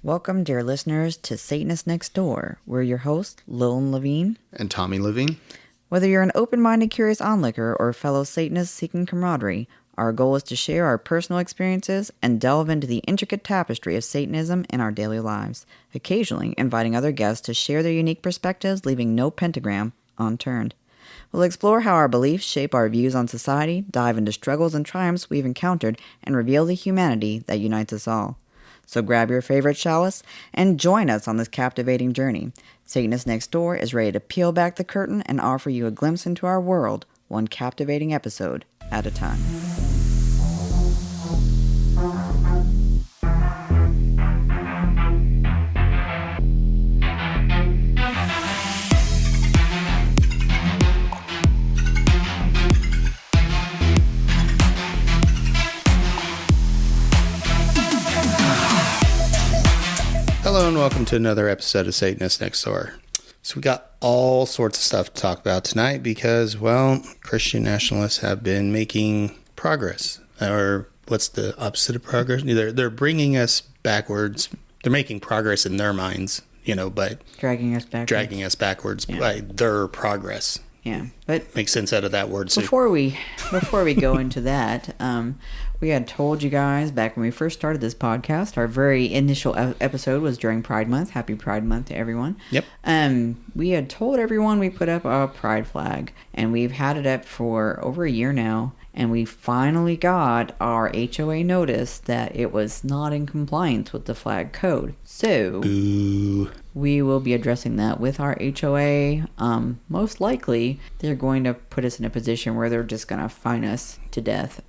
Welcome, dear listeners, to Satanist Next Door. We're your hosts, Lilin and Tommy Levine. Whether you're an open-minded, curious onlooker or a fellow Satanist seeking camaraderie, our goal is to share our personal experiences and delve into the intricate tapestry of Satanism in our daily lives, occasionally inviting other guests to share their unique perspectives, leaving no pentagram unturned. We'll explore how our beliefs shape our views on society, dive into struggles and triumphs we've encountered, and reveal the humanity that unites us all. So grab your favorite chalice and join us on this captivating journey. Satanist Next Door is ready to peel back the curtain and offer you a glimpse into our world, one captivating episode at a time. Hello and welcome to another episode of Satanist Next Door. So we got all sorts of stuff to talk about tonight because, well, Christian nationalists have been making progress. Or what's the opposite of progress? They're bringing us backwards. They're making progress in their minds, but dragging us backwards by their progress. Yeah, but makes sense out of that word. Before we go into that, we had told you guys back when we first started this podcast, our very initial episode was during Pride Month. Happy Pride Month to everyone. Yep. We had told everyone we put up a pride flag, and we've had it up for over a year now. And we finally got our HOA notice that it was not in compliance with the flag code. So, Boo. We will be addressing that with our HOA. Most likely, they're going to put us in a position where they're just going to fine us to death.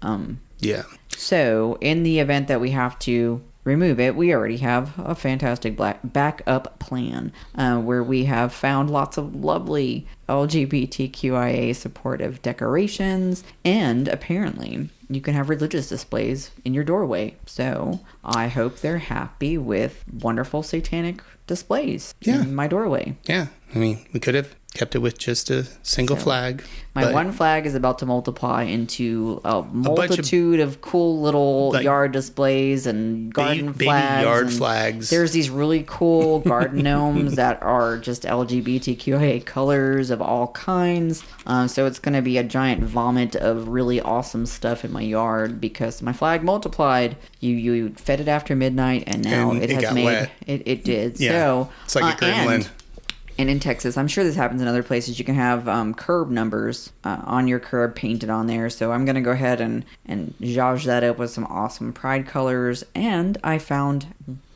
Yeah. So, in the event that we have to remove it, we already have a fantastic backup plan where we have found lots of lovely LGBTQIA supportive decorations, and apparently you can have religious displays in your doorway. So I hope they're happy with wonderful satanic displays in my doorway. Yeah, I mean, we could have kept it with just a single flag. My one flag is about to multiply into a multitude of cool little yard displays and garden flags. Baby yard flags. There's these really cool garden gnomes that are just LGBTQIA colors of all kinds. So it's going to be a giant vomit of really awesome stuff in my yard because my flag multiplied. You fed it after midnight and now it has made wet. It did. Yeah. So it's like a gremlin. And in Texas, I'm sure this happens in other places, you can have curb numbers on your curb painted on there. So I'm going to go ahead and zhuzh that up with some awesome pride colors. And I found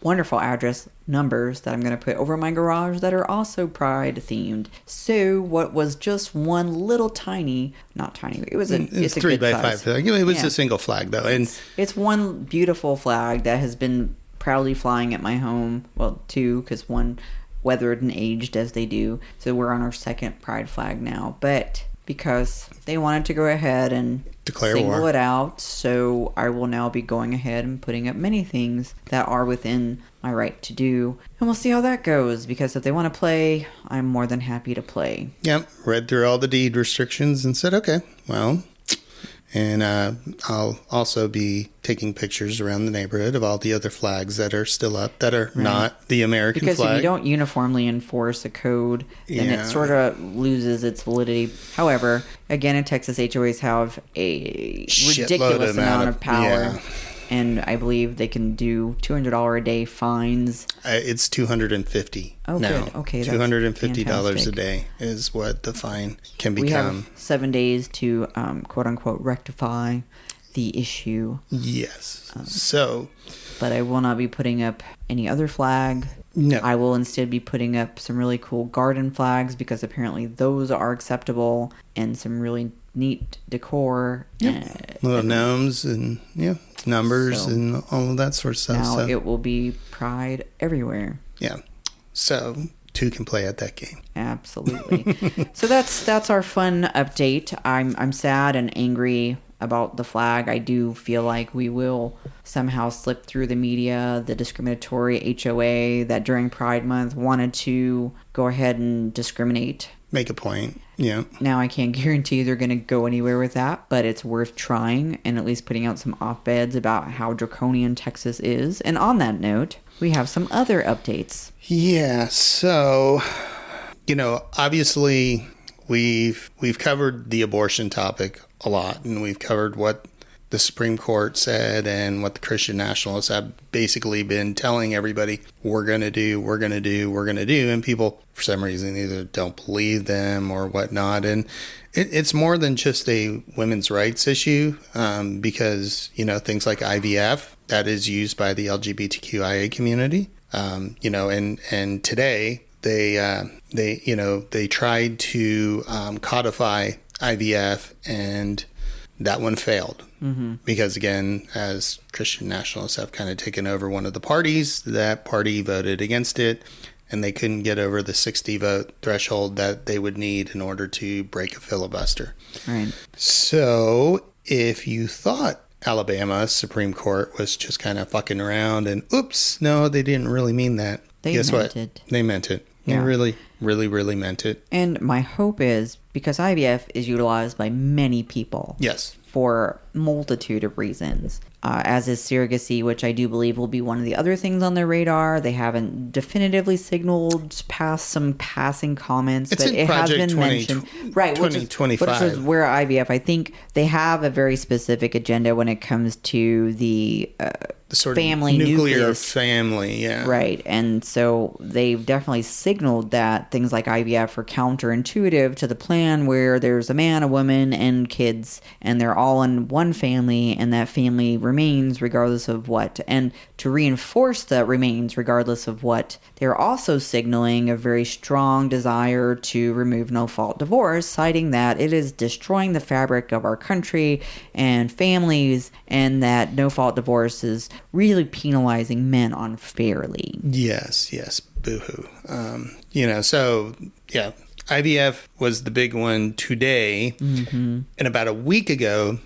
wonderful address numbers that I'm going to put over my garage that are also pride themed. So what was just one little tiny, not tiny, it's a 3x5 flag. It was a single flag though. And it's one beautiful flag that has been proudly flying at my home. Well, two, because one weathered and aged as they do. So we're on our second pride flag now. But because they wanted to go ahead and single it out, so I will now be going ahead and putting up many things that are within my right to do. And we'll see how that goes, because if they want to play, I'm more than happy to play. Yep. Read through all the deed restrictions and said, okay, well... And I'll also be taking pictures around the neighborhood of all the other flags that are still up that are not the American flag. Because if you don't uniformly enforce a code, then it sort of loses its validity. However, again, in Texas, HOAs have a ridiculous amount of power. Yeah. And I believe they can do $200 a day fines. It's $250 now. Good. Okay, $250 a day is what the fine can become. We have 7 days to quote unquote rectify the issue. Yes. But I will not be putting up any other flag. No. I will instead be putting up some really cool garden flags because apparently those are acceptable, and some really neat decor. Little gnomes and numbers and all of that sort of stuff. Now it will be pride everywhere. Yeah. So two can play at that game. Absolutely. So that's our fun update. I'm sad and angry about the flag. I do feel like we will somehow slip through the media, the discriminatory HOA that during Pride Month wanted to go ahead and discriminate. Make a point. Yeah. Now, I can't guarantee they're going to go anywhere with that, but it's worth trying and at least putting out some op-eds about how draconian Texas is. And on that note, we have some other updates. Yeah, so, obviously we've covered the abortion topic a lot, and we've covered what the Supreme Court said and what the Christian nationalists have basically been telling everybody we're going to do, and people, for some reason, either don't believe them or whatnot. And it's more than just a women's rights issue, because, things like IVF, that is used by the LGBTQIA community, and today they tried to codify IVF, and that one failed. Mm-hmm. Because, again, as Christian nationalists have kind of taken over one of the parties, that party voted against it, and they couldn't get over the 60 vote threshold that they would need in order to break a filibuster. Right. So if you thought Alabama Supreme Court was just kind of fucking around and, oops, no, they didn't really mean that. Guess what? They meant it. Yeah. They really, really, really meant it. And my hope is, because IVF is utilized by many people. Yes. For multitude of reasons, as is surrogacy, which I do believe will be one of the other things on their radar. They haven't definitively signaled past some passing comments, it's but it has been mentioned. Right, 2025. Which is where IVF, I think they have a very specific agenda when it comes to the sort family of nuclear nucleus. Family, yeah. Right, and so they've definitely signaled that things like IVF are counterintuitive to the plan where there's a man, a woman, and kids, and they're all in one family, and that family remains regardless of what. And to reinforce that remains regardless of what, they're also signaling a very strong desire to remove no-fault divorce, citing that it is destroying the fabric of our country and families, and that no-fault divorce is really penalizing men unfairly. Yes, boo-hoo. So, yeah, IVF was the big one today. Mm-hmm. And about a week ago,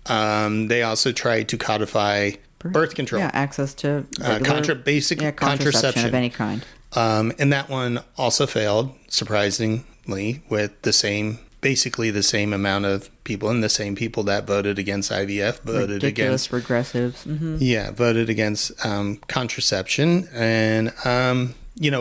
they also tried to codify birth control. Yeah, access to contraception of any kind. And that one also failed, surprisingly, with basically the same amount of people, and the same people that voted against IVF voted Ridiculous against regressives. Mm-hmm. Yeah, voted against contraception, and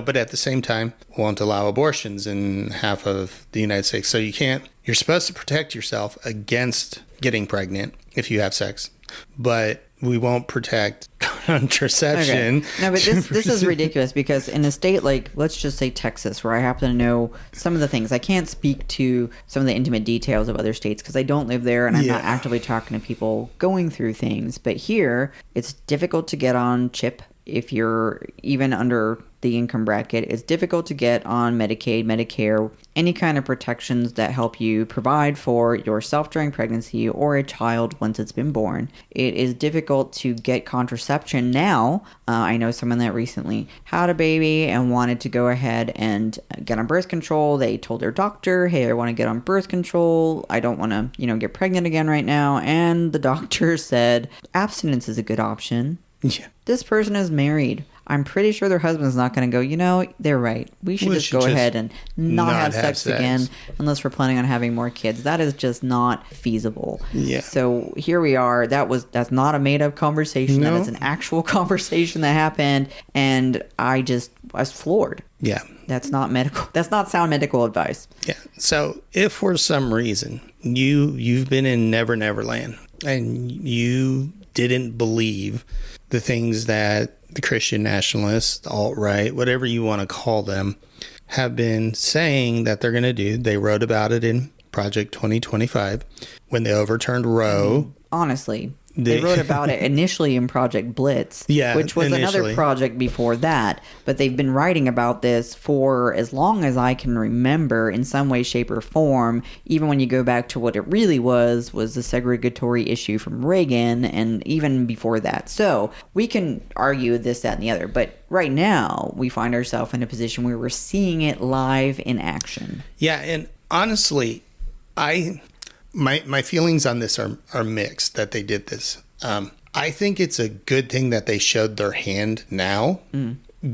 but at the same time won't allow abortions in half of the United States. So you're supposed to protect yourself against getting pregnant if you have sex, but we won't protect contraception. Okay. No, but this is ridiculous, because in a state like, let's just say Texas, where I happen to know some of the things, I can't speak to some of the intimate details of other states because I don't live there and I'm not actively talking to people going through things. But here, it's difficult to get on CHIP if you're even under the income bracket. It's difficult to get on Medicaid, Medicare, any kind of protections that help you provide for yourself during pregnancy or a child once it's been born. It is difficult to get contraception now. I know someone that recently had a baby and wanted to go ahead and get on birth control. They told their doctor, hey, I want to get on birth control. I don't want to, get pregnant again right now. And the doctor said, abstinence is a good option. Yeah. This person is married. I'm pretty sure their husband's not going to go, they're right. We should just go ahead and not have sex again unless we're planning on having more kids. That is just not feasible. Yeah. So here we are. That's not a made-up conversation. No. That is an actual conversation that happened. And I was floored. Yeah. That's not medical. That's not sound medical advice. Yeah. So if for some reason you've been in Never Never Land and you didn't believe the things that the Christian nationalists, alt-right, whatever you want to call them, have been saying that they're going to do. They wrote about it in Project 2025 when they overturned Roe. Honestly, they wrote about it initially in Project Blitz, which was another project before that. But they've been writing about this for as long as I can remember in some way, shape, or form. Even when you go back to what it really was the segregatory issue from Reagan and even before that. So we can argue this, that, and the other. But right now, we find ourselves in a position where we're seeing it live in action. Yeah, and honestly, my feelings on this are mixed that they did this. I think it's a good thing that they showed their hand now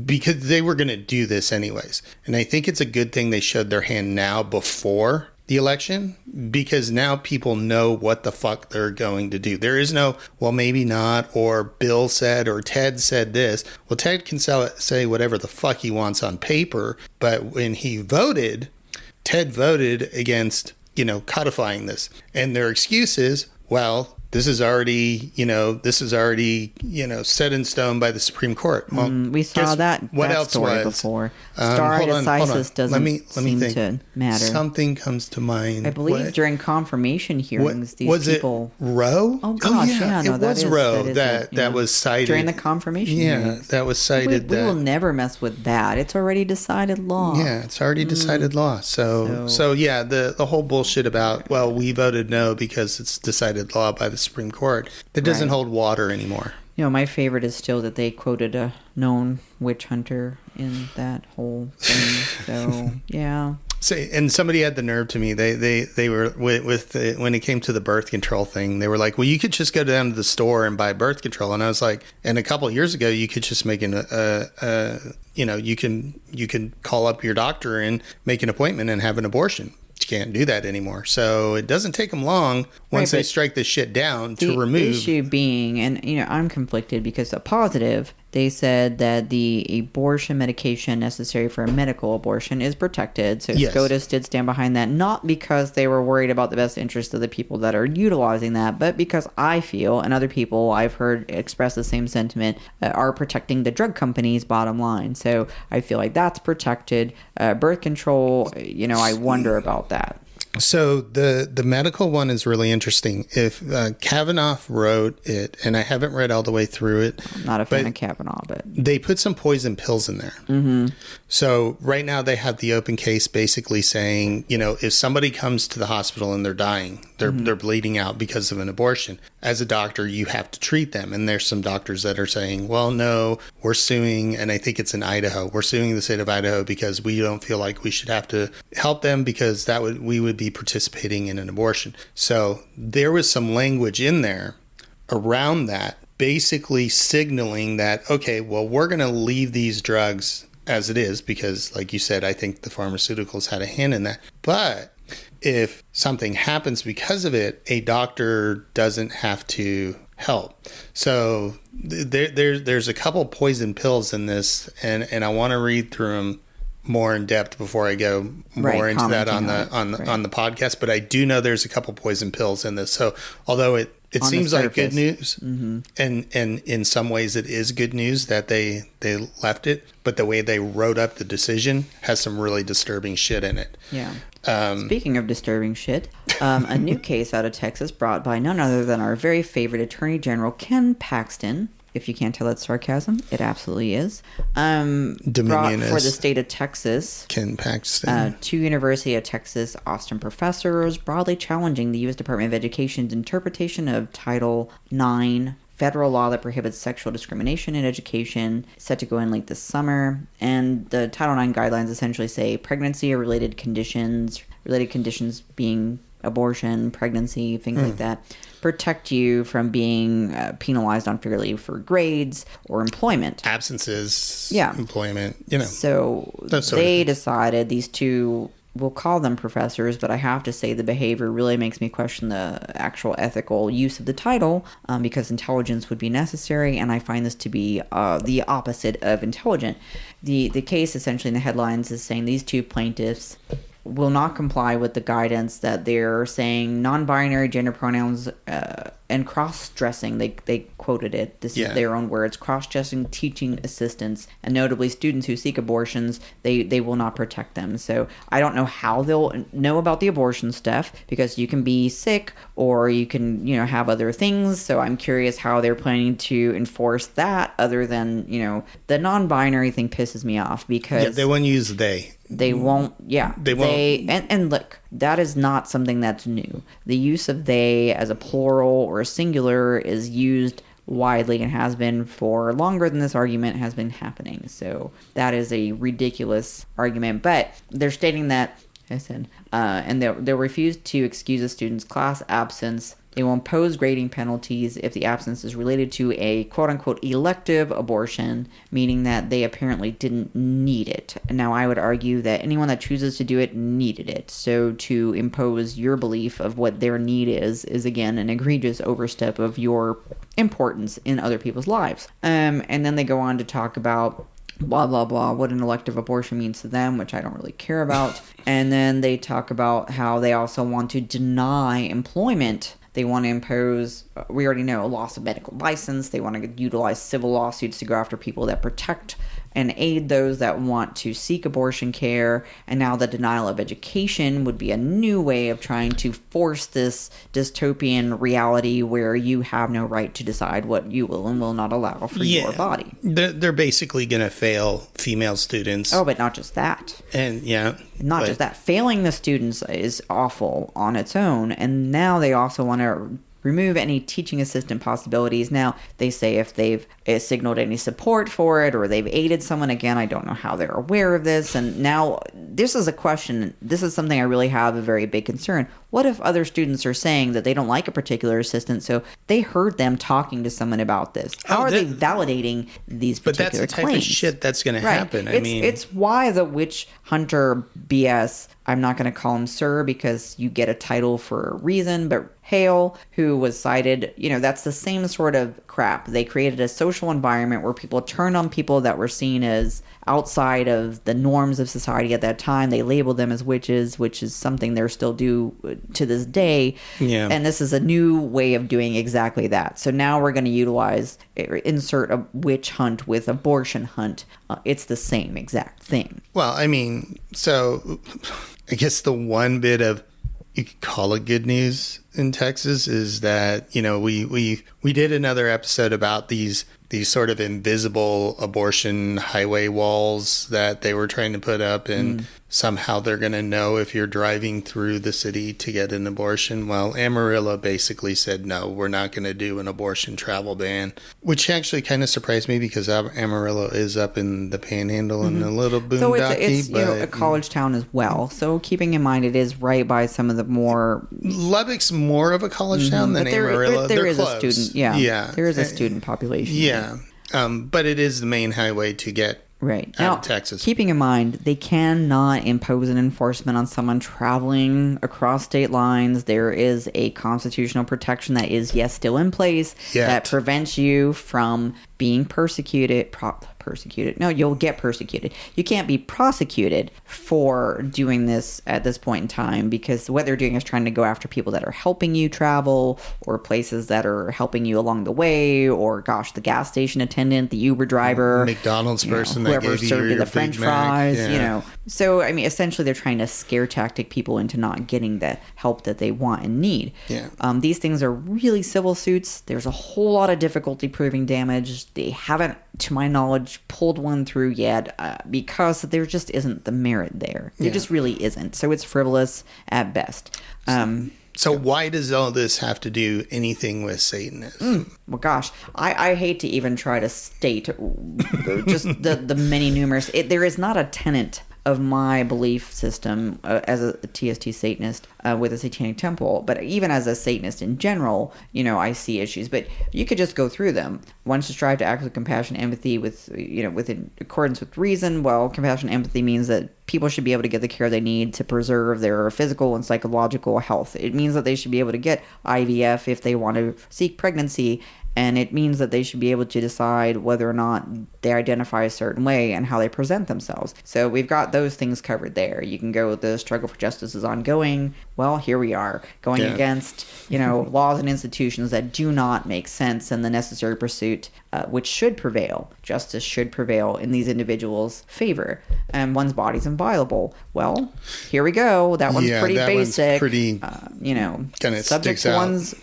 because they were going to do this anyways. And I think it's a good thing they showed their hand now before the election, because now people know what the fuck they're going to do. There is no, well, maybe not, or Bill said, or Ted said this. Well, Ted can say whatever the fuck he wants on paper, but when he voted, Ted voted against, codifying this. And their excuse is, well, this is already, set in stone by the Supreme Court. Well, we saw that story before. Stare decisis doesn't seem to matter. Something comes to mind. I believe during confirmation hearings, these people... Was it Roe? Oh, gosh, it was Roe that was cited. During the confirmation hearings. That was cited. We will never mess with that. It's already decided law. Yeah, it's already decided law. So yeah, the whole bullshit about, well, we voted no because it's decided law by the Supreme Court, that doesn't hold water anymore. My favorite is still that they quoted a known witch hunter in that whole thing. So, yeah. And somebody had the nerve to me. They were when it came to the birth control thing. They were like, "Well, you could just go down to the store and buy birth control." And I was like, "And a couple of years ago, you could just make you can call up your doctor and make an appointment and have an abortion." You can't do that anymore. So it doesn't take them long once they strike this shit down to remove. The issue being, and I'm conflicted because a positive, they said that the abortion medication necessary for a medical abortion is protected. So SCOTUS did stand behind that, not because they were worried about the best interest of the people that are utilizing that, but because I feel, and other people I've heard express the same sentiment, are protecting the drug companies' bottom line. So I feel like that's protected. Birth control, I wonder about that. So the medical one is really interesting. If Kavanaugh wrote it, and I haven't read all the way through it. I'm not a fan of Kavanaugh, but they put some poison pills in there. Mm-hmm. So right now they have the open case basically saying, if somebody comes to the hospital and they're dying, they're bleeding out because of an abortion, as a doctor, you have to treat them. And there's some doctors that are saying, well, no, we're suing. And I think it's in Idaho. We're suing the state of Idaho because we don't feel like we should have to help them because we would be participating in an abortion. So there was some language in there around that, basically signaling that, okay, well, we're going to leave these drugs as it is because, like you said, I think the pharmaceuticals had a hand in that. But if something happens because of it, a doctor doesn't have to help. So there's a couple poison pills in this, and I want to read through them more in depth before I go more into that on the podcast. But I do know there's a couple poison pills in this. So although it seems like good news, and in some ways it is good news that they left it, but the way they wrote up the decision has some really disturbing shit in it. Yeah. Speaking of disturbing shit, a new case out of Texas brought by none other than our very favorite Attorney General Ken Paxton. If you can't tell that's sarcasm, it absolutely is. Brought for the state of Texas. Ken Paxton. Two University of Texas Austin professors broadly challenging the U.S. Department of Education's interpretation of Title IX, federal law that prohibits sexual discrimination in education, set to go in late this summer. And the Title IX guidelines essentially say pregnancy or related conditions being abortion, pregnancy, things like that, protect you from being penalized unfairly for grades or employment. Absences, employment, So they decided, these two, we'll call them professors, but I have to say the behavior really makes me question the actual ethical use of the title because intelligence would be necessary, and I find this to be the opposite of intelligent. The case essentially in the headlines is saying these two plaintiffs will not comply with the guidance that they're saying non-binary gender pronouns and cross-dressing, they quoted it, this is their own words, cross-dressing teaching assistants, and notably students who seek abortions, they will not protect them. So I don't know how they'll know about the abortion stuff, because you can be sick or you can, have other things. So I'm curious how they're planning to enforce that, other than, the non-binary thing pisses me off because they won't use they. They won't, They won't. And look, that is not something that's new. The use of they as a plural or a singular is used widely and has been for longer than this argument has been happening. So that is a ridiculous argument. But they're stating that I said. And they'll refuse to excuse a student's class absence. They will impose grading penalties if the absence is related to a quote-unquote elective abortion, meaning that they apparently didn't need it. Now, I would argue that anyone that chooses to do it needed it. So to impose your belief of what their need is again, an egregious overstep of your importance in other people's lives. And then they go on to talk about blah, blah, blah, what an elective abortion means to them, which I don't really care about. And then they talk about how they also want to deny employment. They want to impose, we already know, a loss of medical license. They want to utilize civil lawsuits to go after people that protect and aid those that want to seek abortion care. And now the denial of education would be a new way of trying to force this dystopian reality where you have no right to decide what you will and will not allow for your body. They're basically going to fail female students. Oh, but not just that. And Not just that. Failing the students is awful on its own. And now they also want to remove any teaching assistant possibilities. Now, they say if they've signaled any support for it or they've aided someone, again, I don't know how they're aware of this. And now, this is a question. This is something I really have a very big concern. What if other students are saying that they don't like a particular assistant, so they heard them talking to someone about this? How are they validating these particular claims? But that's the type of shit that's going to happen. It's why the witch hunter BS, I'm not going to call him sir because you get a title for a reason, but Hale, who was cited, that's the same sort of crap. They created a social environment where people turned on people that were seen as outside of the norms of society at that time. They labeled them as witches, which is something they're still do to this day. Yeah. And this is a new way of doing exactly that. So now we're going to insert a witch hunt with abortion hunt. It's the same exact thing. Well, so I guess the one bit of, you could call it good news in Texas, is that, we did another episode about these sort of invisible abortion highway walls that they were trying to put up, and somehow they're going to know if you're driving through the city to get an abortion. Well, Amarillo basically said, no, we're not going to do an abortion travel ban, which actually kind of surprised me because Amarillo is up in the Panhandle and a little boondocky. So it's a college town as well. So keeping in mind it is right by some of the more... Lubbock's more of a college town than Amarillo. There They're is close. a student, there is a student population. Yeah. But it is the main highway to get out of Texas. Keeping in mind, they cannot impose an enforcement on someone traveling across state lines. There is a constitutional protection that is, still in place that prevents you from being persecuted. No, you'll get persecuted. You can't be prosecuted for doing this at this point in time, because what they're doing is trying to go after people that are helping you travel, or places that are helping you along the way, or the gas station attendant, the Uber driver, McDonald's person, whoever served you the French fries, Yeah. So, essentially they're trying to scare tactic people into not getting the help that they want and need. Yeah. These things are really civil suits. There's a whole lot of difficulty proving damage. They haven't, to my knowledge, pulled one through yet because there just isn't the merit there. There just really isn't. So it's frivolous at best. So why does all this have to do anything with Satanism? Well, gosh, I hate to even try to state just the many numerous... there is not a tenet of my belief system as a TST Satanist with a satanic temple, but even as a Satanist in general, I see issues. But you could just go through them. One should strive to act with compassion, empathy, within accordance with reason. Well, compassion, empathy means that people should be able to get the care they need to preserve their physical and psychological health. It means that they should be able to get IVF if they want to seek pregnancy. And it means that they should be able to decide whether or not they identify a certain way and how they present themselves. So we've got those things covered there. You can go, the struggle for justice is ongoing. Well, here we are, going against, laws and institutions that do not make sense, and the necessary pursuit, which should prevail. Justice should prevail in these individuals' favor. And one's body's inviolable. Well, here we go. That one's pretty basic. Kind of subject sticks to out. one's,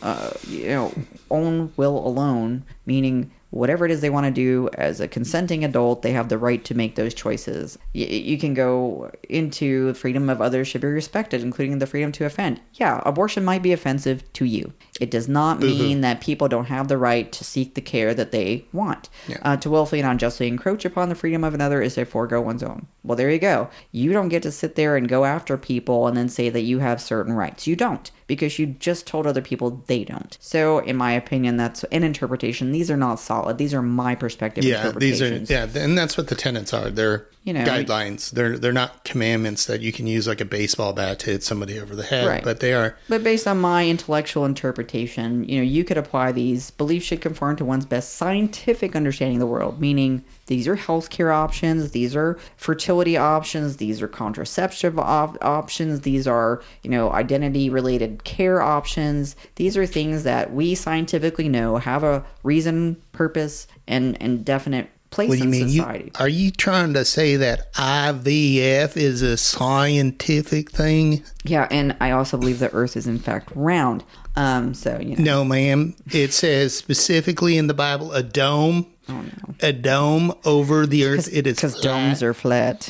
own will alone, meaning whatever it is they want to do as a consenting adult, they have the right to make those choices. You can go into freedom of others should be respected, including the freedom to offend. Yeah, abortion might be offensive to you. It does not mean that people don't have the right to seek the care that they want. Yeah. To willfully and unjustly encroach upon the freedom of another is to forego one's own. Well, there you go. You don't get to sit there and go after people and then say that you have certain rights. You don't, because you just told other people they don't. So, in my opinion, that's an interpretation. These are not solid. These are my perspective interpretations. And that's what the tenets are. They're guidelines. They're not commandments that you can use like a baseball bat to hit somebody over the head, right. But they are. But based on my intellectual interpretation, you could apply these. Beliefs should conform to one's best scientific understanding of the world, meaning these are healthcare options, these are fertility options, these are contraceptive options, these are, identity-related care options. These are things that we scientifically know have a reason, purpose, and definite place in society. Are you trying to say that IVF is a scientific thing? Yeah, and I also believe the Earth is in fact round. No, ma'am. It says specifically in the Bible, a dome. Oh, no. A dome over the Earth. It is because domes are flat.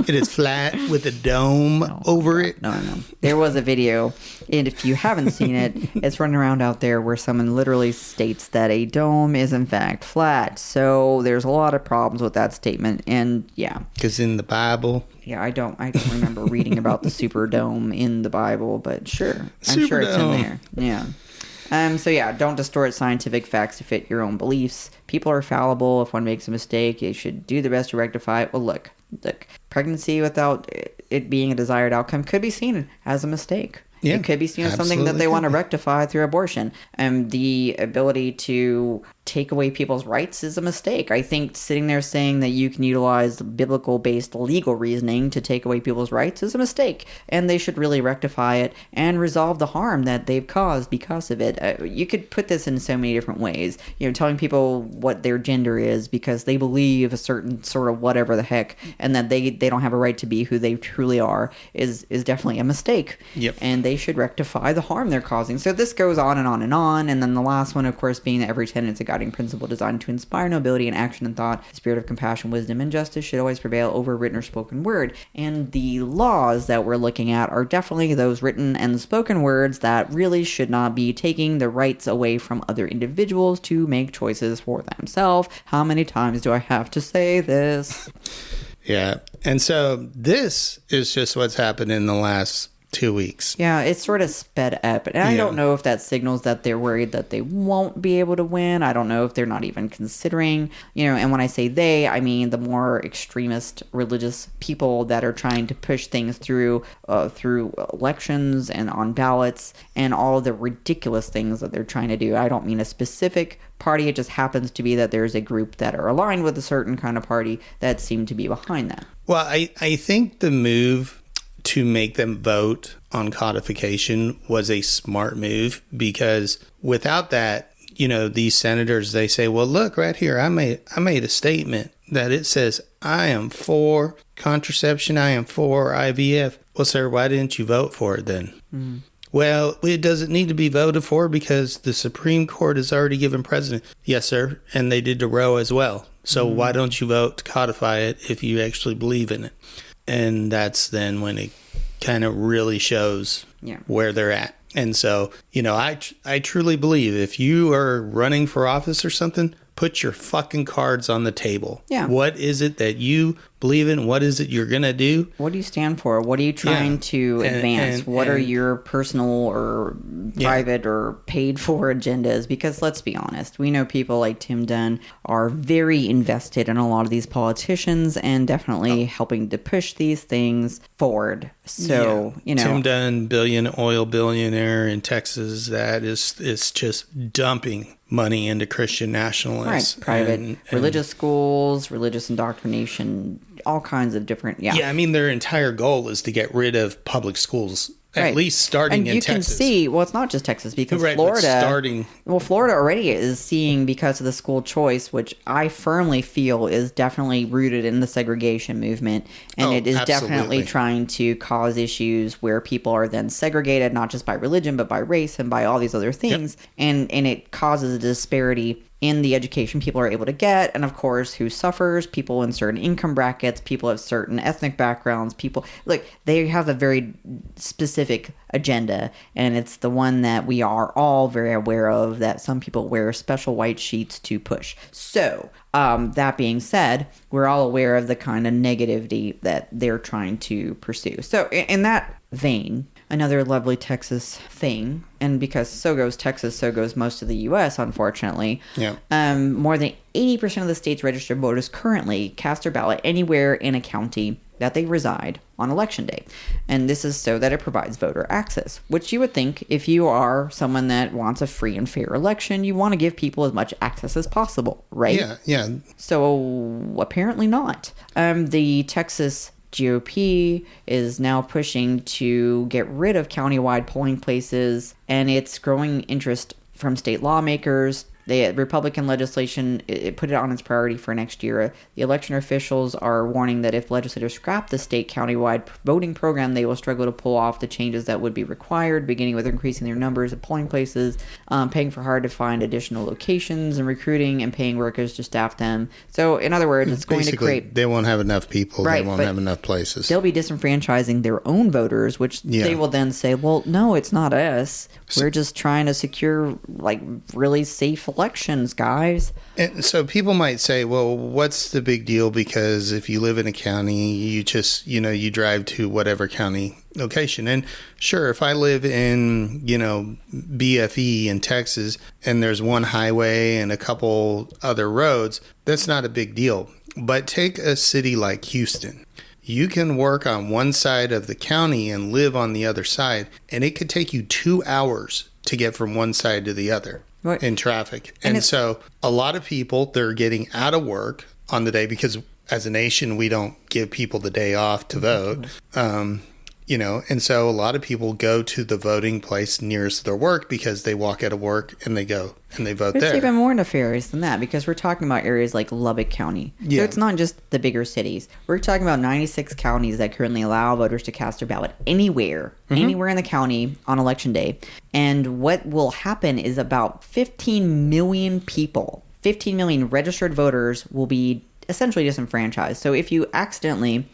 It is flat with a dome over it. No. There was a video, and if you haven't seen it, it's running around out there where someone literally states that a dome is in fact flat. So there's a lot of problems with that statement, and yeah. Because in the Bible. Yeah, I don't remember reading about the super dome in the Bible, but sure. I'm sure it's in there. Yeah. Don't distort scientific facts to fit your own beliefs. People are fallible. If one makes a mistake, they should do their best to rectify it. Well, look, pregnancy without it being a desired outcome could be seen as a mistake. Yeah, it could be seen as something that they want to rectify through abortion. The ability to take away people's rights is a mistake. I think sitting there saying that you can utilize biblical-based legal reasoning to take away people's rights is a mistake, and they should really rectify it and resolve the harm that they've caused because of it. You could put this in so many different ways. Telling people what their gender is because they believe a certain sort of whatever the heck, and that they don't have a right to be who they truly are is definitely a mistake. Yep. And they should rectify the harm they're causing. So this goes on and on and on. And then the last one, of course, being that every tenet is a guiding principle designed to inspire nobility in action and thought. The spirit of compassion, wisdom, and justice should always prevail over written or spoken word. And the laws that we're looking at are definitely those written and spoken words that really should not be taking the rights away from other individuals to make choices for themselves. How many times do I have to say this? Yeah. And so this is just what's happened in the last 2 weeks. Yeah, it's sort of sped up. And I don't know if that signals that they're worried that they won't be able to win. I don't know if they're not even considering, and when I say they, I mean the more extremist religious people that are trying to push things through elections and on ballots and all the ridiculous things that they're trying to do. I don't mean a specific party. It just happens to be that there's a group that are aligned with a certain kind of party that seem to be behind that. Well, I think the move to make them vote on codification was a smart move, because without that, these senators, they say, well, look right here, I made a statement that it says I am for contraception, I am for IVF. Well, sir, why didn't you vote for it then? Mm. Well, it doesn't need to be voted for because the Supreme Court has already given precedent. Yes, sir, and they did to Roe as well. So why don't you vote to codify it if you actually believe in it? And that's then when it kind of really shows where they're at. And so, I truly believe if you are running for office or something, put your fucking cards on the table. Yeah. What is it that you believe in? What is it you're going to do? What do you stand for? What are you trying to advance? What are your personal or private or paid for agendas? Because let's be honest, we know people like Tim Dunn are very invested in a lot of these politicians and definitely helping to push these things forward. So, Tim Dunn, oil billionaire in Texas, that is just dumping money into Christian nationalists. Right. Private religious schools, religious indoctrination, all kinds of different, Yeah, I mean, their entire goal is to get rid of public schools, at least starting in Texas. And you can see, well, it's not just Texas, because Florida already is seeing, because of the school choice, which I firmly feel is definitely rooted in the segregation movement, and it is definitely trying to cause issues where people are then segregated, not just by religion, but by race and by all these other things, and it causes a disparity in the education people are able to get, and of course who suffers, people in certain income brackets, people of certain ethnic backgrounds, people, like, they have a very specific agenda, and it's the one that we are all very aware of, that some people wear special white sheets to push. So that being said, we're all aware of the kind of negativity that they're trying to pursue. So in that vein, another lovely Texas thing, and because so goes Texas, so goes most of the U.S., unfortunately. Yeah. More than 80% of the state's registered voters currently cast their ballot anywhere in a county that they reside on election day. And this is so that it provides voter access, which you would think, if you are someone that wants a free and fair election, you want to give people as much access as possible, right? Yeah, yeah. So apparently not. The Texas GOP is now pushing to get rid of countywide polling places, and it's growing interest from state lawmakers. The Republican legislation, it put it on its priority for next year. The election officials are warning that if legislators scrap the state countywide voting program, they will struggle to pull off the changes that would be required, beginning with increasing their numbers of polling places, paying for hard to find additional locations, and recruiting and paying workers to staff them. So, in other words, it's going to create... They won't have enough people. Right, they won't have enough places. They'll be disenfranchising their own voters, which they will then say, well, no, it's not us. We're just trying to secure, like, really safe elections, guys. And so people might say, well, what's the big deal? Because if you live in a county, you just, you drive to whatever county location. And sure, if I live in, BFE in Texas, and there's one highway and a couple other roads, that's not a big deal. But take a city like Houston. You can work on one side of the county and live on the other side, and it could take you 2 hours to get from one side to the other in traffic. And so a lot of people, they're getting out of work on the day, because as a nation, we don't give people the day off to vote. And so a lot of people go to the voting place nearest their work because they walk out of work and they go and they vote there. It's even more nefarious than that, because we're talking about areas like Lubbock County. Yeah. So it's not just the bigger cities. We're talking about 96 counties that currently allow voters to cast their ballot anywhere in the county on election day. And what will happen is about 15 million people, 15 million registered voters will be essentially disenfranchised. So if you accidentally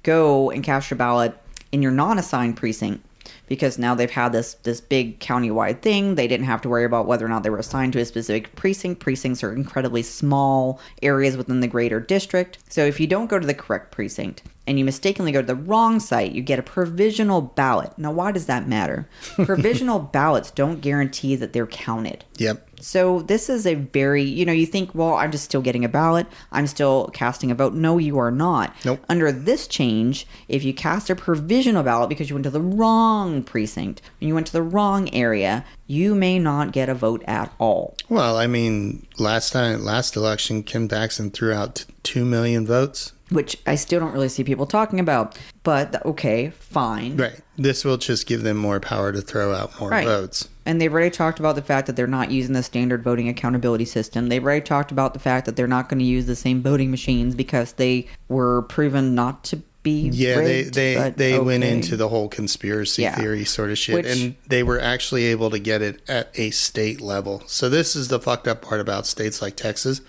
go and cast your ballot in your non-assigned precinct, because now they've had this big countywide thing, they didn't have to worry about whether or not they were assigned to a specific precinct. Precincts are incredibly small areas within the greater district. So if you don't go to the correct precinct and you mistakenly go to the wrong site, you get a provisional ballot. Now, why does that matter? Provisional ballots don't guarantee that they're counted. Yep. So this is a very, you think, well, I'm just still getting a ballot. I'm still casting a vote. No, you are not. Nope. Under this change, if you cast a provisional ballot because you went to the wrong precinct and you went to the wrong area, you may not get a vote at all. Well, I mean, last election, Kim Paxton threw out 2 million votes. Which I still don't really see people talking about. But, okay, fine. Right. This will just give them more power to throw out more votes. And they've already talked about the fact that they're not using the standard voting accountability system. They've already talked about the fact that they're not going to use the same voting machines because they were proven not to be rigged. They went into the whole conspiracy theory sort of shit. And they were actually able to get it at a state level. So this is the fucked up part about states like Texas,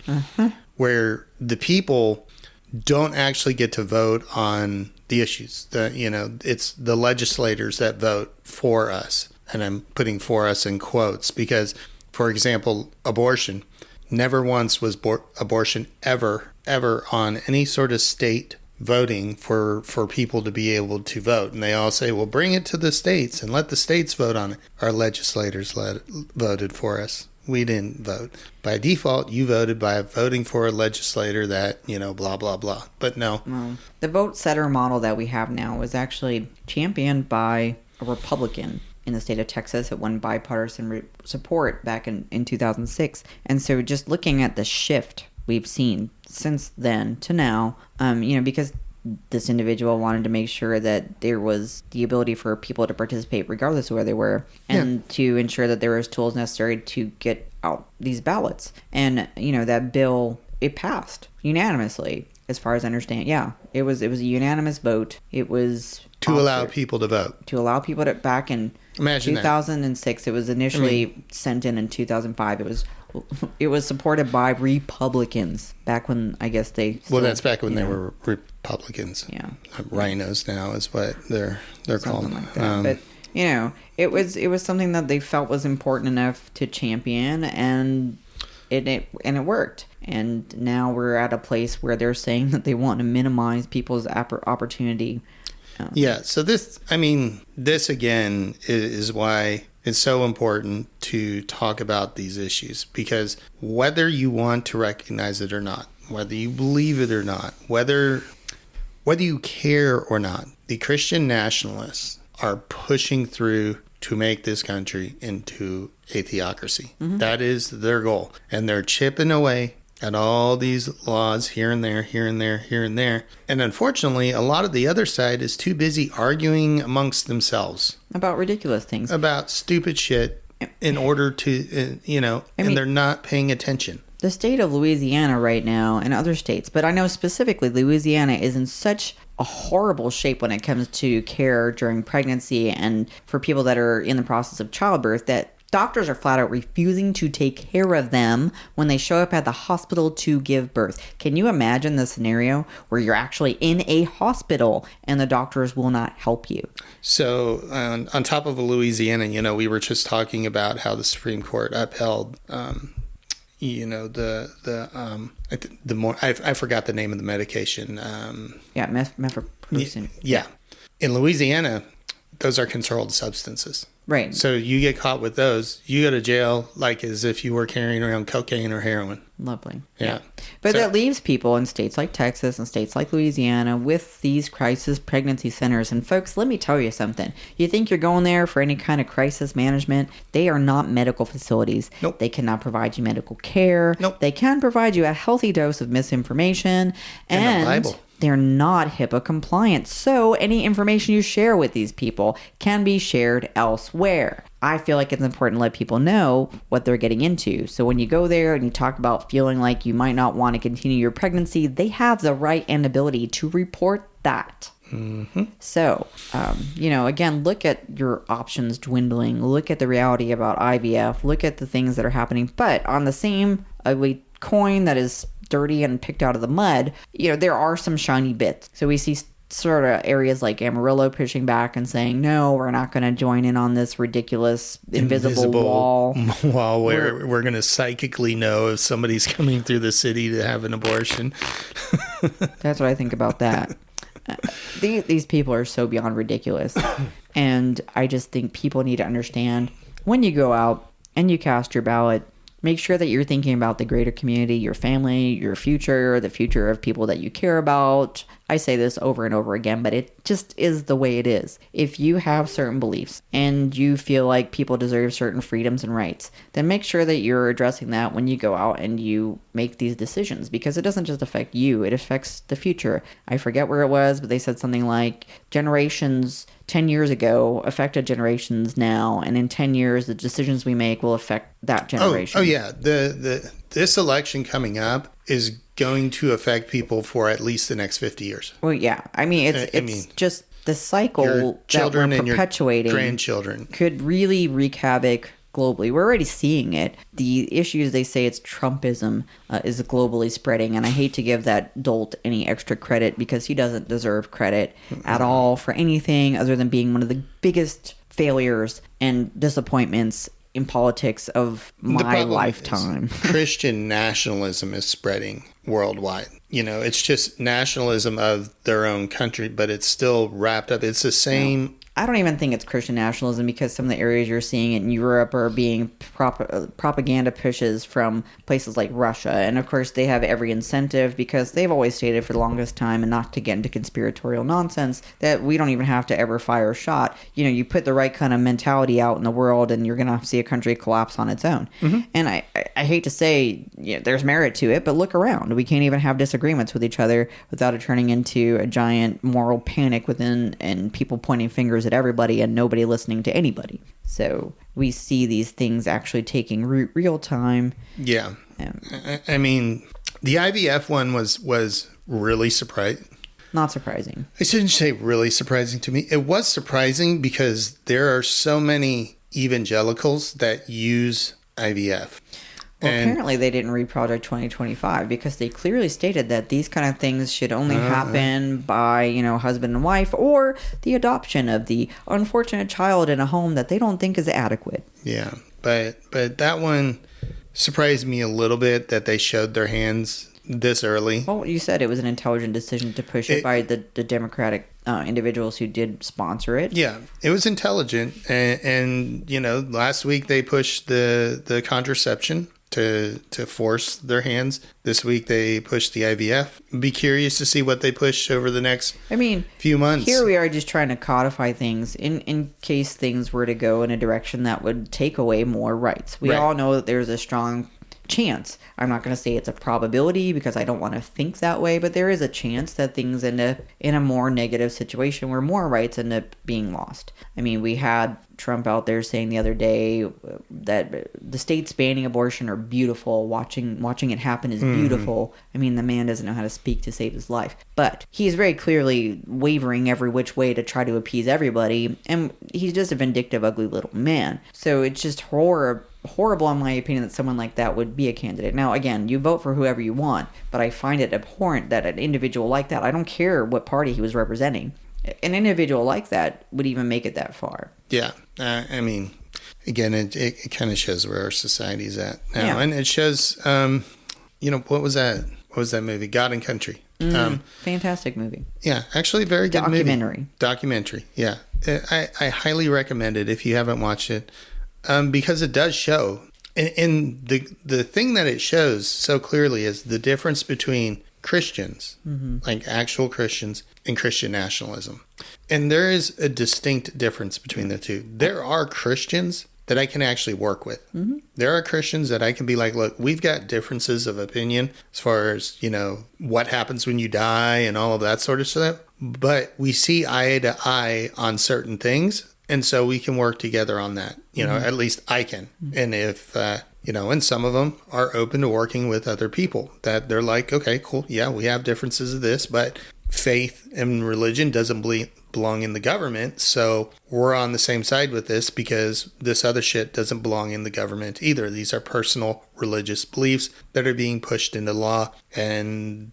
where the people don't actually get to vote on the issues. It's the legislators that vote for us. And I'm putting "for us" in quotes because, for example, abortion. Never once was abortion ever on any sort of state voting for people to be able to vote. And they all say, well, bring it to the states and let the states vote on it. Our legislators voted for us. We didn't vote. By default, you voted by voting for a legislator that, blah, blah, blah. But no. Well, the vote setter model that we have now was actually championed by a Republican in the state of Texas. It won bipartisan support back in 2006. And so just looking at the shift we've seen since then to now, because this individual wanted to make sure that there was the ability for people to participate regardless of where they were, and to ensure that there was tools necessary to get out these ballots. And, that bill, it passed unanimously, as far as I understand. Yeah, it was a unanimous vote. It was to allow people to vote. To allow people to, back in Imagine 2006, it was initially sent in 2005. It was supported by Republicans back when, I guess well, that's back when they were Republicans. Yeah. Rhinos now is what they're called. Like that. But, it was something that they felt was important enough to champion, and it worked. And now we're at a place where they're saying that they want to minimize people's opportunity. So this again is why it's so important to talk about these issues, because whether you want to recognize it or not, whether you believe it or not, whether you care or not, the Christian nationalists are pushing through to make this country into a theocracy. Mm-hmm. That is their goal. And they're chipping away at all these laws here and there, here and there, here and there. And unfortunately, a lot of the other side is too busy arguing amongst themselves. About ridiculous things. About stupid shit in order to, and they're not paying attention. The state of Louisiana right now, and other states, but I know specifically Louisiana is in such a horrible shape when it comes to care during pregnancy and for people that are in the process of childbirth, that doctors are flat out refusing to take care of them when they show up at the hospital to give birth. Can you imagine the scenario where you're actually in a hospital and the doctors will not help you? So on top of Louisiana, we were just talking about how the Supreme Court upheld I forgot the name of the medication. Mifepristone. Yeah. In Louisiana, those are controlled substances. Right. So you get caught with those, you go to jail like as if you were carrying around cocaine or heroin. Lovely. Yeah. But that leaves people in states like Texas and states like Louisiana with these crisis pregnancy centers. And folks, let me tell you something. You think you're going there for any kind of crisis management? They are not medical facilities. Nope. They cannot provide you medical care. Nope. They can provide you a healthy dose of misinformation. And the Bible. They're not HIPAA compliant. So any information you share with these people can be shared elsewhere. I feel like it's important to let people know what they're getting into. So when you go there and you talk about feeling like you might not want to continue your pregnancy, they have the right and ability to report that. Mm-hmm. So, again, look at your options dwindling. Look at the reality about IVF. Look at the things that are happening. But on the same ugly coin that is dirty and picked out of the mud, there are some shiny bits. So we see sort of areas like Amarillo pushing back and saying, no, we're not going to join in on this ridiculous invisible wall where we're going to psychically know if somebody's coming through the city to have an abortion. That's what I think about that. These people are so beyond ridiculous. And I just think people need to understand, when you go out and you cast your ballot, make sure that you're thinking about the greater community, your family, your future, the future of people that you care about. I say this over and over again, but it just is the way it is. If you have certain beliefs and you feel like people deserve certain freedoms and rights, then make sure that you're addressing that when you go out and you make these decisions, because it doesn't just affect you, it affects the future. I forget where it was, but they said something like generations 10 years ago affected generations now, and in 10 years the decisions we make will affect that generation. Oh yeah, this election coming up is going to affect people for at least the next 50 years. Well, yeah. I mean, it's just the cycle that we're perpetuating. Your grandchildren could really wreak havoc globally. We're already seeing it. The issues, they say it's Trumpism, is globally spreading, and I hate to give that dolt any extra credit because he doesn't deserve credit at all for anything other than being one of the biggest failures and disappointments in politics of my lifetime. Christian nationalism is spreading worldwide. It's just nationalism of their own country, but it's still wrapped up. It's the same. I don't even think it's Christian nationalism, because some of the areas you're seeing in Europe are being propaganda pushes from places like Russia. And of course, they have every incentive, because they've always stated for the longest time, and not to get into conspiratorial nonsense, that we don't even have to ever fire a shot. You put the right kind of mentality out in the world and you're going to see a country collapse on its own. Mm-hmm. And I hate to say there's merit to it, but look around. We can't even have disagreements with each other without it turning into a giant moral panic within, and people pointing fingers at everybody and nobody listening to anybody. So we see these things actually taking root real time. Yeah. I mean, the IVF one was really surprising. Not surprising. I shouldn't say really surprising to me. It was surprising because there are so many evangelicals that use IVF. Well, apparently they didn't read Project 2025 because they clearly stated that these kind of things should only happen by, husband and wife, or the adoption of the unfortunate child in a home that they don't think is adequate. Yeah, but that one surprised me a little bit that they showed their hands this early. Well, you said it was an intelligent decision to push it by the Democratic individuals who did sponsor it. Yeah, it was intelligent. And last week they pushed the contraception to force their hands. This week they pushed the IVF. Be curious to see what they push over the next few months. Here we are just trying to codify things in case things were to go in a direction that would take away more rights. We all know that there's a strong chance. I'm not going to say it's a probability because I don't want to think that way, but there is a chance that things end up in a more negative situation where more rights end up being lost. We had Trump out there saying the other day that the states banning abortion are beautiful. Watching it happen is beautiful. The man doesn't know how to speak to save his life. But he's very clearly wavering every which way to try to appease everybody. And he's just a vindictive, ugly little man. So it's just horrible in my opinion that someone like that would be a candidate. Now, again, you vote for whoever you want. But I find it abhorrent that an individual like that, I don't care what party he was representing, an individual like that would even make it that far. Yeah. Again, it kind of shows where our society's at now. Yeah. And it shows, what was that? What was that movie? God and Country. Fantastic movie. Yeah, actually very good Documentary. Documentary, yeah. I highly recommend it if you haven't watched it, because it does show. And the thing that it shows so clearly is the difference between Christians, like actual Christians, and Christian nationalism. And there is a distinct difference between the two. There are Christians that I can actually work with. There are Christians that I can be like, look, we've got differences of opinion as far as, what happens when you die and all of that sort of stuff. But we see eye to eye on certain things. And so we can work together on that. At least I can. And if, and some of them are open to working with other people that they're like, okay, cool. Yeah, we have differences of this, but faith and religion doesn't belong in the government. So we're on the same side with this because this other shit doesn't belong in the government either. These are personal religious beliefs that are being pushed into law, and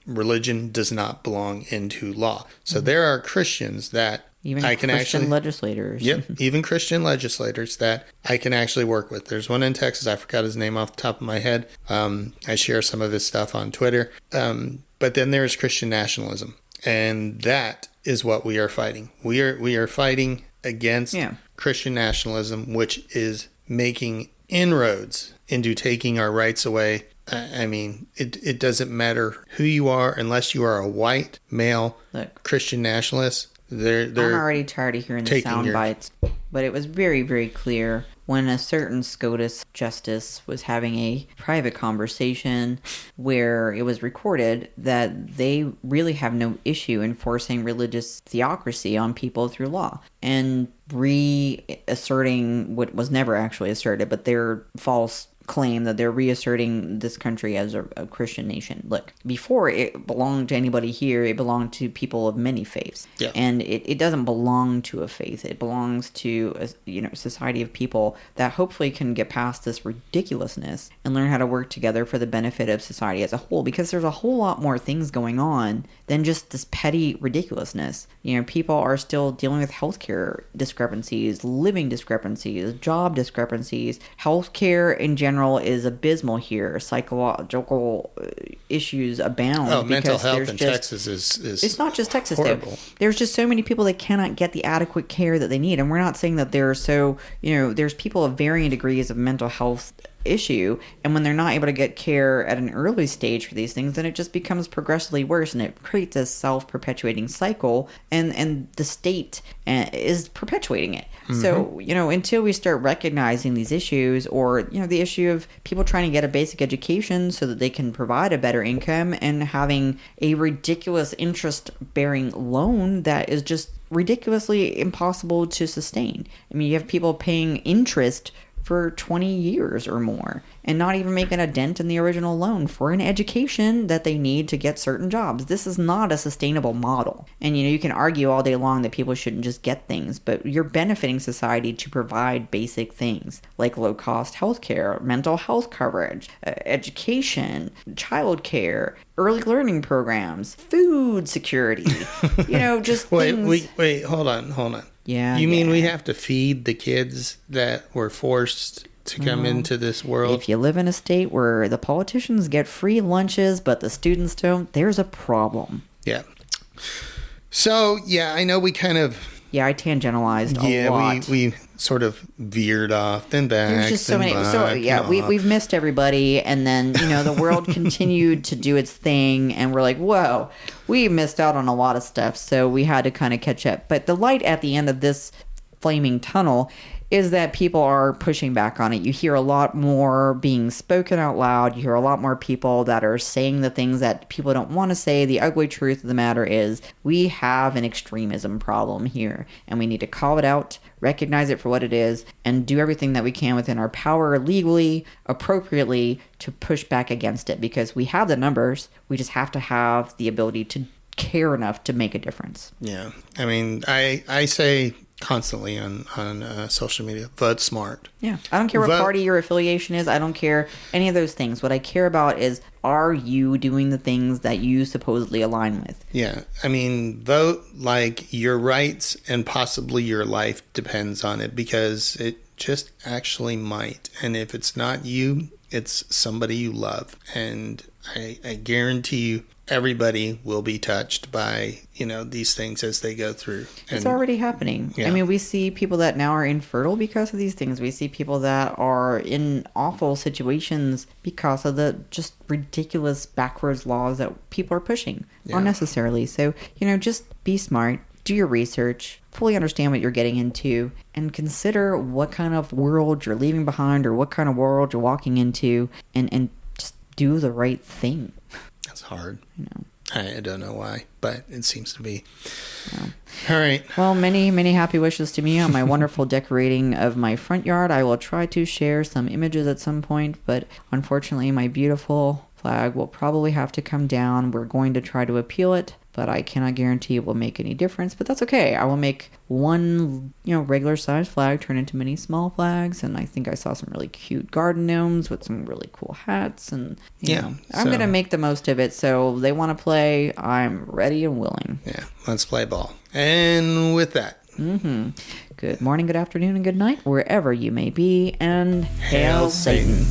religion does not belong into law. So there are Christians that Even I can Christian actually, legislators. Yep, even Christian legislators that I can actually work with. There's one in Texas. I forgot his name off the top of my head. I share some of his stuff on Twitter. But then there's Christian nationalism, and that is what we are fighting. We are fighting against Christian nationalism, which is making inroads into taking our rights away. It doesn't matter who you are unless you are a white male Christian nationalist. I'm already tired of hearing the sound bites, but it was very, very clear when a certain SCOTUS justice was having a private conversation where it was recorded that they really have no issue enforcing religious theocracy on people through law and reasserting what was never actually asserted, but their false claim that they're reasserting this country as a Christian nation. Look, before it belonged to anybody here, it belonged to people of many faiths. Yeah. And it doesn't belong to a faith. It belongs to a society of people that hopefully can get past this ridiculousness and learn how to work together for the benefit of society as a whole, because there's a whole lot more things going on than just this petty ridiculousness. People are still dealing with healthcare discrepancies, living discrepancies, job discrepancies. Healthcare in general is abysmal here. Psychological issues abound. Oh, mental health in Texas is it's not just Texas, horrible. Though. There's just so many people that cannot get the adequate care that they need. And we're not saying that there's people of varying degrees of mental health issue, and when they're not able to get care at an early stage for these things, then it just becomes progressively worse, and it creates a self-perpetuating cycle, and the state is perpetuating it. So until we start recognizing these issues, or the issue of people trying to get a basic education so that they can provide a better income, and having a ridiculous interest-bearing loan that is just ridiculously impossible to sustain. You have people paying interest for 20 years or more and not even making a dent in the original loan for an education that they need to get certain jobs. This is not a sustainable model. And, you can argue all day long that people shouldn't just get things, but you're benefiting society to provide basic things like low-cost healthcare, mental health coverage, education, childcare, early learning programs, food security, just things. Wait, hold on. Yeah. You mean we have to feed the kids that were forced to come into this world? If you live in a state where the politicians get free lunches, but the students don't, there's a problem. Yeah. So, yeah, I know we kind of... Yeah, I tangentialized a lot. we sort of veered off, then back. There's just so many. So, yeah, we've missed everybody, and then, the world continued to do its thing, and we're like, whoa, we missed out on a lot of stuff, so we had to kind of catch up. But the light at the end of this flaming tunnel is that people are pushing back on it. You hear a lot more being spoken out loud. You hear a lot more people that are saying the things that people don't want to say. The ugly truth of the matter is we have an extremism problem here, and we need to call it out, recognize it for what it is, and do everything that we can within our power legally, appropriately, to push back against it, because we have the numbers. We just have to have the ability to care enough to make a difference. Yeah. I mean, I say constantly on social media, vote smart. Yeah. I don't care what party your affiliation is. I don't care any of those things. What I care about is, are you doing the things that you supposedly align with? Yeah. I mean, vote like your rights and possibly your life depends on it, because it just actually might. And if it's not you, it's somebody you love. And I guarantee you, everybody will be touched by, these things as they go through. And it's already happening. Yeah. I mean, we see people that now are infertile because of these things. We see people that are in awful situations because of the just ridiculous backwards laws that people are pushing unnecessarily. So, just be smart, do your research, fully understand what you're getting into, and consider what kind of world you're leaving behind or what kind of world you're walking into, and just do the right thing. That's hard. I don't know why, but it seems to be. Yeah. All right. Well, many, many happy wishes to me on my wonderful decorating of my front yard. I will try to share some images at some point, but unfortunately my beautiful flag will probably have to come down. We're going to try to appeal it, but I cannot guarantee it will make any difference. But that's okay. I will make one, regular size flag turn into many small flags, and I think I saw some really cute garden gnomes with some really cool hats, and I'm going to make the most of it. So they want to play. I'm ready and willing. Yeah, let's play ball. And with that, good morning, good afternoon, and good night, wherever you may be, and hail Satan.